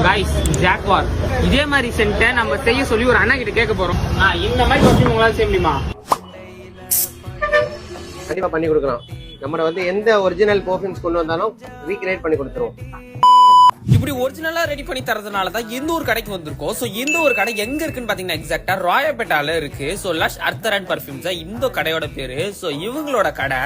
Guys Jaguar இதே மாதிரி சென்ட்டை நம்ம செய்ய சொல்லி ஒரு அண்ணா கிட்ட கேட்க போறோம். இந்த மாதிரி பர்ஃபியூம் உங்களால செய்ய முடியுமா? கண்டிப்பா பண்ணி கொடுக்கலாம். நம்ம வந்து எந்த ஒரிஜினல் பர்ஃபியூம்ஸ் கொண்டு வந்தாலும் ரீக்ரியேட் பண்ணி கொடுத்துருவோம். இப்படி ஒரிஜினலா ரெடி பண்ணி தரதுனால தான் இந்த ஒரு கடைக்கு வந்திருக்கோம். சோ இந்த ஒரு கடை எங்க இருக்குன்னு பாத்தீங்கன்னா எக்ஸாக்ட்டா ராயப்பேட்டால இருக்கு. சோ லஷ் அர்த்தர் அண்ட் பர்ஃபியூம்ஸ் இந்த கடையோட பேரு. சோ இவங்களோட கடை.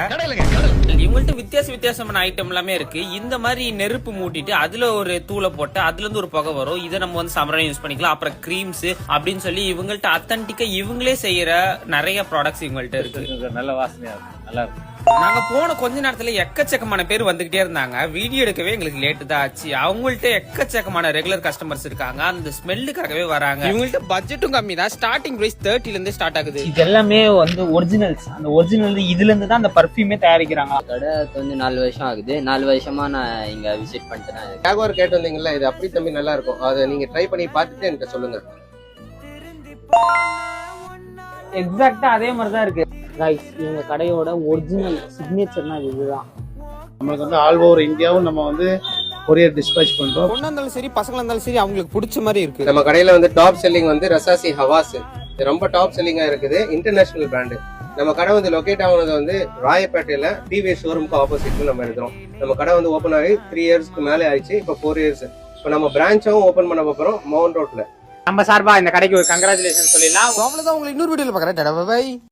இவங்கள்ட்ட வித்தியாசமான ஐட்டம் எல்லாமே இருக்கு. இந்த மாதிரி நெருப்பு மூட்டிட்டு அதுல ஒரு தூளை போட்டு அதுல இருந்து ஒரு புகை வரும். இதை நம்ம வந்து சமரம் யூஸ் பண்ணிக்கலாம். அப்புறம் கிரீம்ஸ் அப்படின்னு சொல்லி இவங்கள்ட்ட அத்தன்டிக்கா இவங்களே செய்யற நிறைய ப்ராடக்ட்ஸ் இவங்கள்ட்ட இருக்கு. நல்ல வாசனையா இருக்கு, நல்லா இருக்கு. நாங்க போன கொஞ்ச நேரத்துல எக்கச்சக்கமான பேர் வந்துகிட்டே இருந்தாங்க. வீடியோ எடுக்கவே எங்களுக்கு லேட்டு தான் ஆச்சு. அவங்கள்ட்ட எக்கச்சக்கமான ரெகுலர் கஸ்டமர்ஸ் இருக்காங்க. அந்த ஸ்மெல்லுக்காகவே வராங்க. இவங்கள்ட்ட பட்ஜெட்டும் கம்மி தான். ஸ்டார்டிங் பிரைஸ் 30 ல இருந்து ஸ்டார்ட் ஆகுது. இது எல்லாமே வந்து ஒரிஜினல்ஸ். அந்த ஒரிஜினல் இதுல இருந்து தான் அந்த பர்ஃபியூமே தயாரிக்கிறாங்க. கடை வந்து 4 வருஷம் ஆகுது. 4 வருஷமா நான் இங்க விசிட் பண்ணிட்டேன். ஜாக்வார் கேட்டு வந்தீங்கல்ல, இது அப்படி தம்பி நல்லா இருக்கும். அதை நீங்க ட்ரை பண்ணி பார்த்துட்டு என்கிட்ட சொல்லுங்க. எக்ஸாக்ட்டா அதே மாதிரி தான் இருக்கு. கைஸ் இவங்க கடையோட ஒரிஜினல் சிக்னேச்சர்னா இதுதான். நம்மளுக்கு வந்து ஆல் ஓவர் இந்தியாவும் நம்ம வந்து கொரியர் டிஸ்பேச் பண்றோம். பொண்ணா இருந்தாலும் சரி பசங்களா இருந்தாலும் சரி அவங்களுக்கு பிடிச்ச மாதிரி இருக்கு. நம்ம கடையில வந்து டாப் செல்லிங் வந்து ரசாசி ஹவாஸ். இது ரொம்ப டாப் செல்லிங்கா இருக்குது. International brand. நம்ம கடை வந்து லொகேட் ஆகுனது வந்து ராயப்பேட்டையில டிவிஎஸ் ஷோரூம்க்கு ஆப்போசிட்ல நம்ம இருக்கிறோம். நம்ம கடை வந்து ஓபன் ஆகி 3 இயர்ஸ்க்கு மேலே ஆயிடுச்சு. இப்போ 4 இயர்ஸ். இப்போ நம்ம பிரான்ச்சும் ஓபன் பண்ண போறோம் மவுண்ட் ரோட்ல. நம்ம சார்பா இந்த கடைக்கு ஒரு கங்க்ராச்சுலேஷன் சொல்லிடலாம். அவ்வளவுதான். உங்களுக்கு இன்னொரு வீடியோல பாக்குறேன்.